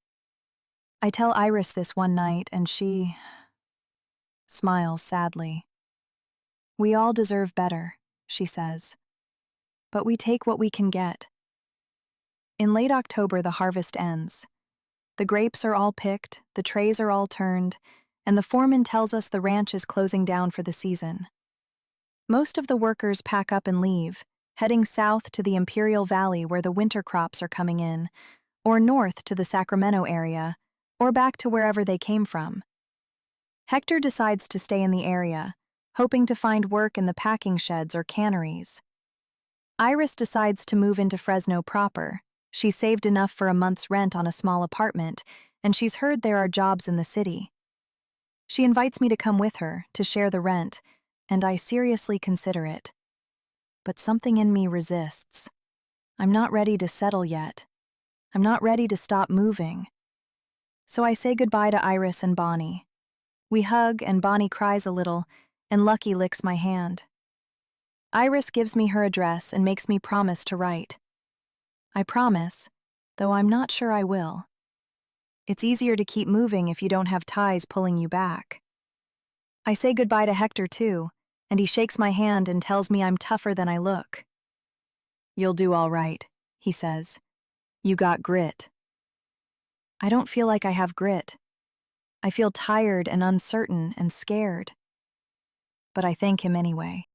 I tell Iris this one night, and she smiles sadly. "We all deserve better," she says. "But we take what we can get." In late October, the harvest ends. The grapes are all picked, the trays are all turned, and the foreman tells us the ranch is closing down for the season. Most of the workers pack up and leave, heading south to the Imperial Valley where the winter crops are coming in, or north to the Sacramento area, or back to wherever they came from. Hector decides to stay in the area, hoping to find work in the packing sheds or canneries. Iris decides to move into Fresno proper. She's saved enough for a month's rent on a small apartment, and she's heard there are jobs in the city. She invites me to come with her, to share the rent, and I seriously consider it. But something in me resists. I'm not ready to settle yet. I'm not ready to stop moving. So I say goodbye to Iris and Bonnie. We hug, and Bonnie cries a little, and Lucky licks my hand. Iris gives me her address and makes me promise to write. I promise, though I'm not sure I will. It's easier to keep moving if you don't have ties pulling you back. I say goodbye to Hector too, and he shakes my hand and tells me I'm tougher than I look. "You'll do all right," he says. "You got grit." I don't feel like I have grit. I feel tired and uncertain and scared. But I thank him anyway.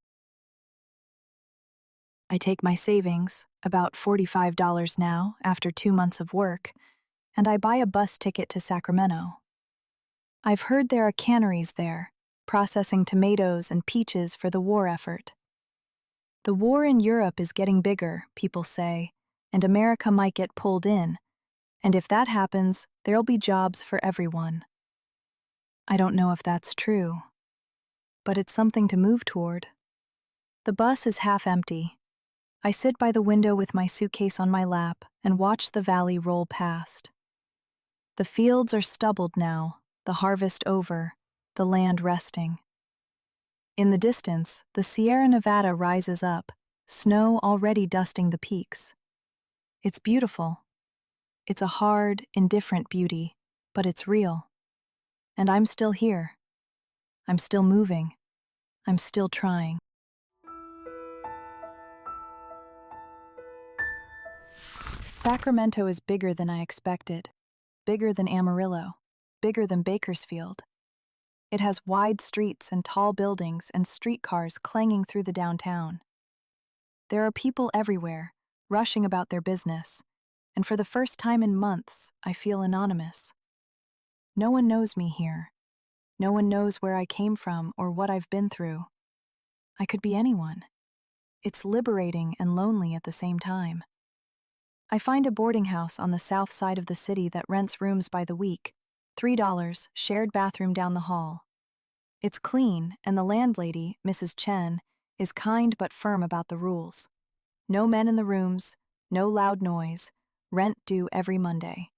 I take my savings, about $45 now, after 2 months of work, and I buy a bus ticket to Sacramento. I've heard there are canneries there, processing tomatoes and peaches for the war effort. The war in Europe is getting bigger, people say, and America might get pulled in, and if that happens, there'll be jobs for everyone. I don't know if that's true, but it's something to move toward. The bus is half empty. I sit by the window with my suitcase on my lap and watch the valley roll past. The fields are stubbled now, the harvest over, the land resting. In the distance, the Sierra Nevada rises up, snow already dusting the peaks. It's beautiful. It's a hard, indifferent beauty, but it's real. And I'm still here. I'm still moving. I'm still trying. Sacramento is bigger than I expected. Bigger than Amarillo. Bigger than Bakersfield. It has wide streets and tall buildings and streetcars clanging through the downtown. There are people everywhere, rushing about their business, and for the first time in months, I feel anonymous. No one knows me here. No one knows where I came from or what I've been through. I could be anyone. It's liberating and lonely at the same time. I find a boarding house on the south side of the city that rents rooms by the week, $3, shared bathroom down the hall. It's clean, and the landlady, Mrs. Chen, is kind but firm about the rules. No men in the rooms, no loud noise, rent due every Monday.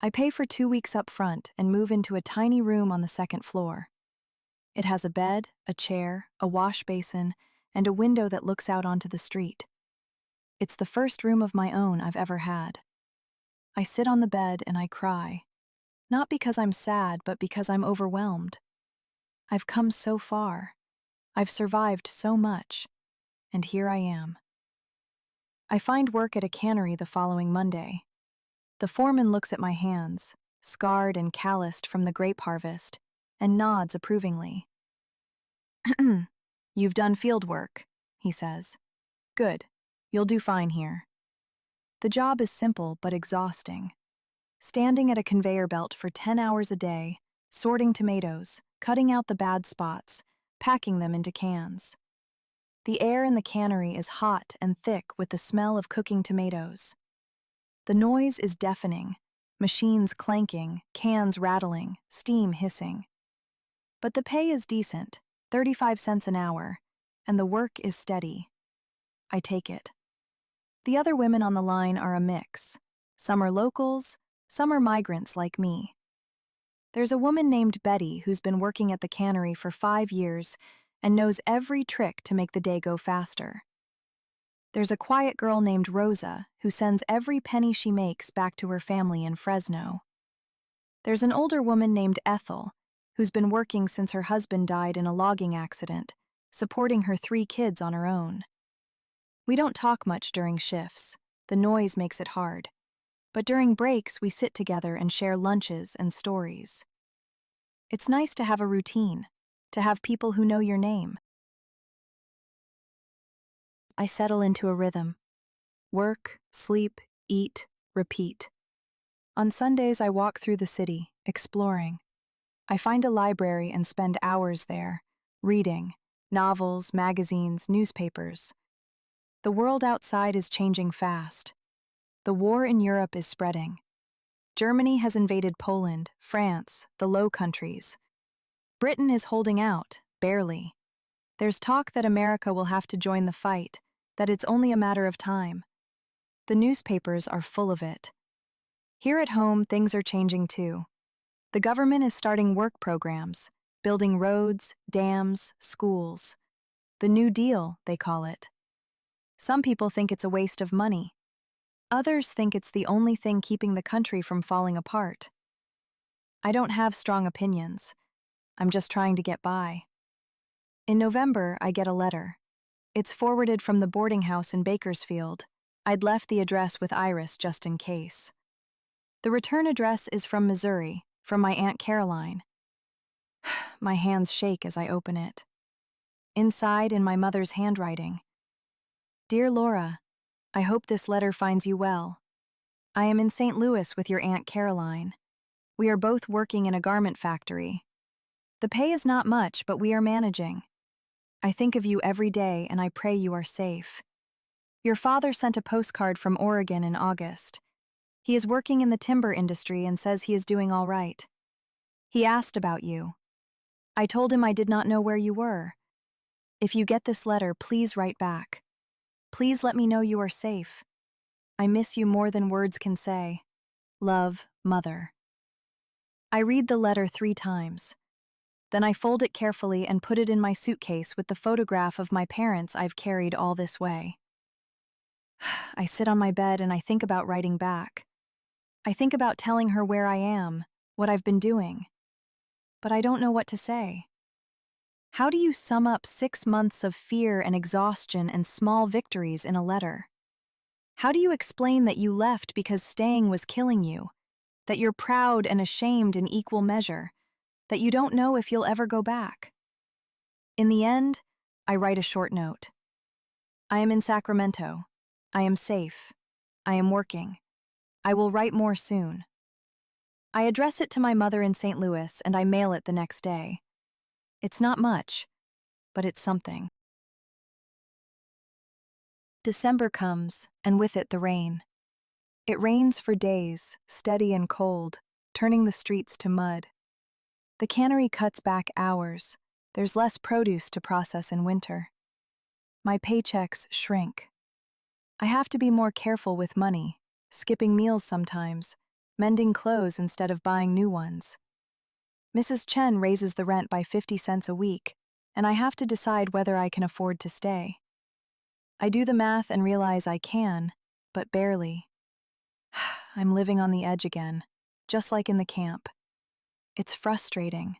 I pay for 2 weeks up front and move into a tiny room on the second floor. It has a bed, a chair, a wash basin, and a window that looks out onto the street. It's the first room of my own I've ever had. I sit on the bed and I cry. Not because I'm sad, but because I'm overwhelmed. I've come so far. I've survived so much. And here I am. I find work at a cannery the following Monday. The foreman looks at my hands, scarred and calloused from the grape harvest, and nods approvingly. "You've done field work," he says. "Good. You'll do fine here." The job is simple but exhausting. Standing at a conveyor belt for 10 hours a day, sorting tomatoes, cutting out the bad spots, packing them into cans. The air in the cannery is hot and thick with the smell of cooking tomatoes. The noise is deafening, machines clanking, cans rattling, steam hissing. But the pay is decent, 35 cents an hour, and the work is steady. I take it. The other women on the line are a mix. Some are locals, some are migrants like me. There's a woman named Betty who's been working at the cannery for 5 years and knows every trick to make the day go faster. There's a quiet girl named Rosa who sends every penny she makes back to her family in Fresno. There's an older woman named Ethel who's been working since her husband died in a logging accident, supporting her 3 kids on her own. We don't talk much during shifts. The noise makes it hard. But during breaks, we sit together and share lunches and stories. It's nice to have a routine, to have people who know your name. I settle into a rhythm. Work, sleep, eat, repeat. On Sundays, I walk through the city, exploring. I find a library and spend hours there, reading novels, magazines, newspapers. The world outside is changing fast. The war in Europe is spreading. Germany has invaded Poland, France, the Low Countries. Britain is holding out, barely. There's talk that America will have to join the fight, that it's only a matter of time. The newspapers are full of it. Here at home, things are changing too. The government is starting work programs, building roads, dams, schools. The New Deal, they call it. Some people think it's a waste of money. Others think it's the only thing keeping the country from falling apart. I don't have strong opinions. I'm just trying to get by. In November, I get a letter. It's forwarded from the boarding house in Bakersfield. I'd left the address with Iris just in case. The return address is from Missouri, from my Aunt Caroline. My hands shake as I open it. Inside, in my mother's handwriting. Dear Laura, I hope this letter finds you well. I am in St. Louis with your Aunt Caroline. We are both working in a garment factory. The pay is not much, but we are managing. I think of you every day and I pray you are safe. Your father sent a postcard from Oregon in August. He is working in the timber industry and says he is doing all right. He asked about you. I told him I did not know where you were. If you get this letter, please write back. Please let me know you are safe. I miss you more than words can say. Love, Mother. I read the letter 3 times. Then I fold it carefully and put it in my suitcase with the photograph of my parents I've carried all this way. I sit on my bed and I think about writing back. I think about telling her where I am, what I've been doing. But I don't know what to say. How do you sum up 6 months of fear and exhaustion and small victories in a letter? How do you explain that you left because staying was killing you, that you're proud and ashamed in equal measure, that you don't know if you'll ever go back? In the end, I write a short note. I am in Sacramento. I am safe. I am working. I will write more soon. I address it to my mother in St. Louis and I mail it the next day. It's not much, but it's something. December comes, and with it the rain. It rains for days, steady and cold, turning the streets to mud. The cannery cuts back hours. There's less produce to process in winter. My paychecks shrink. I have to be more careful with money, skipping meals sometimes, mending clothes instead of buying new ones. Mrs. Chen raises the rent by 50 cents a week, and I have to decide whether I can afford to stay. I do the math and realize I can, but barely. I'm living on the edge again, just like in the camp. It's frustrating.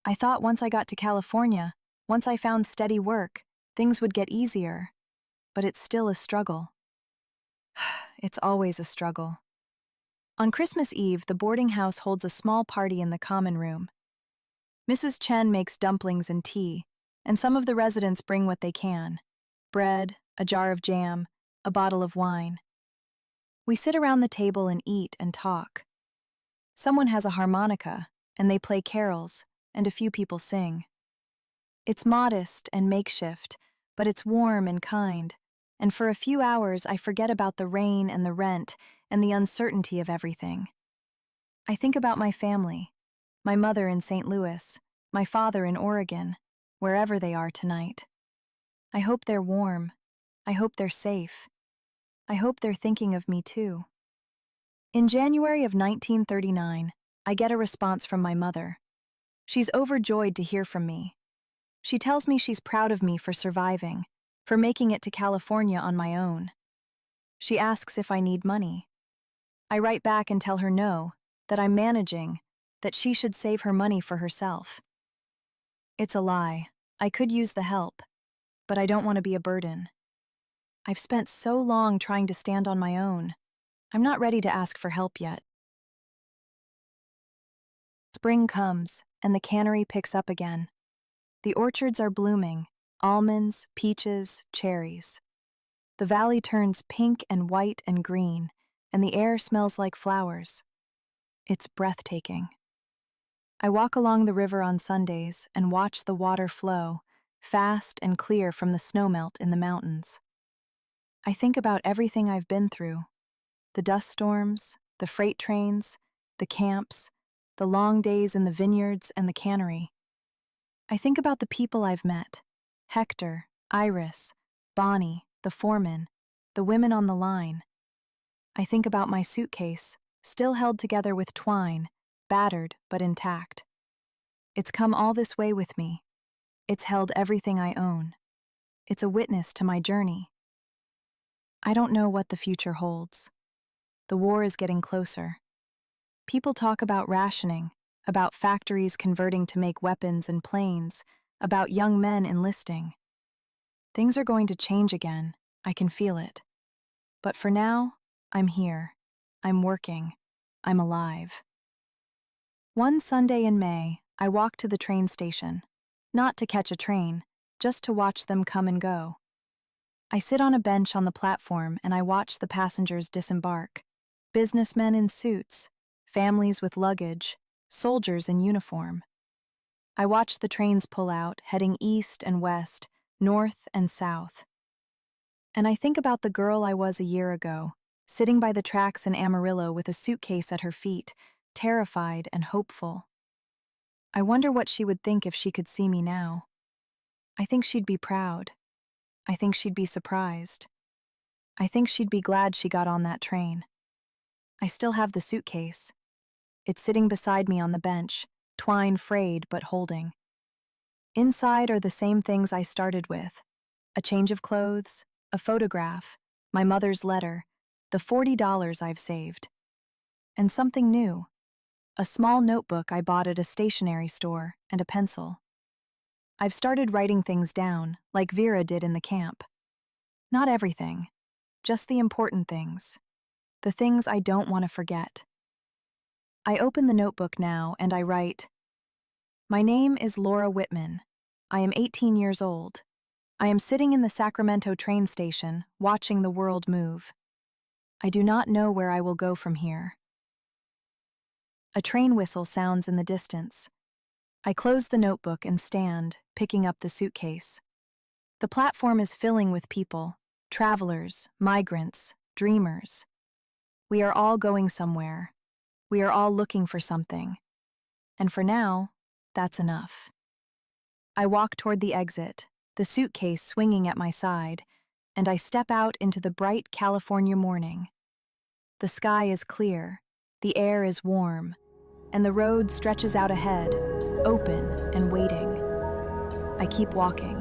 I thought once I got to California, once I found steady work, things would get easier, but it's still a struggle. It's always a struggle. On Christmas Eve, the boarding house holds a small party in the common room. Mrs. Chen makes dumplings and tea, and some of the residents bring what they can: bread, a jar of jam, a bottle of wine. We sit around the table and eat and talk. Someone has a harmonica, and they play carols, and a few people sing. It's modest and makeshift, but it's warm and kind, and for a few hours I forget about the rain and the rent and the uncertainty of everything. I think about my family, my mother in St. Louis, my father in Oregon, wherever they are tonight. I hope they're warm. I hope they're safe. I hope they're thinking of me too. In January of 1939, I get a response from my mother. She's overjoyed to hear from me. She tells me she's proud of me for surviving, for making it to California on my own. She asks if I need money. I write back and tell her no, that I'm managing, that she should save her money for herself. It's a lie. I could use the help, but I don't want to be a burden. I've spent so long trying to stand on my own. I'm not ready to ask for help yet. Spring comes, and the cannery picks up again. The orchards are blooming: almonds, peaches, cherries. The valley turns pink and white and green, and the air smells like flowers. It's breathtaking. I walk along the river on Sundays and watch the water flow, fast and clear from the snowmelt in the mountains. I think about everything I've been through: the dust storms, the freight trains, the camps, the long days in the vineyards and the cannery. I think about the people I've met: Hector, Iris, Bonnie, the foreman, the women on the line. I think about my suitcase, still held together with twine, battered but intact. It's come all this way with me. It's held everything I own. It's a witness to my journey. I don't know what the future holds. The war is getting closer. People talk about rationing, about factories converting to make weapons and planes, about young men enlisting. Things are going to change again. I can feel it. But for now, I'm here. I'm working. I'm alive. One Sunday in May, I walk to the train station, not to catch a train, just to watch them come and go. I sit on a bench on the platform and I watch the passengers disembark: businessmen in suits, families with luggage, soldiers in uniform. I watch the trains pull out, heading east and west, north and south. And I think about the girl I was a year ago, sitting by the tracks in Amarillo with a suitcase at her feet, terrified and hopeful. I wonder what she would think if she could see me now. I think she'd be proud. I think she'd be surprised. I think she'd be glad she got on that train. I still have the suitcase. It's sitting beside me on the bench, twine frayed but holding. Inside are the same things I started with: a change of clothes, a photograph, my mother's letter, the $40 I've saved. And something new: a small notebook I bought at a stationery store and a pencil. I've started writing things down, like Vera did in the camp. Not everything, just the important things, the things I don't want to forget. I open the notebook now and I write, "My name is Laura Whitman. I am 18 years old. I am sitting in the Sacramento train station, watching the world move. I do not know where I will go from here." A train whistle sounds in the distance. I close the notebook and stand, picking up the suitcase. The platform is filling with people: travelers, migrants, dreamers. We are all going somewhere. We are all looking for something. And for now, that's enough. I walk toward the exit, the suitcase swinging at my side, and I step out into the bright California morning. The sky is clear, the air is warm, and the road stretches out ahead, open and waiting. I keep walking.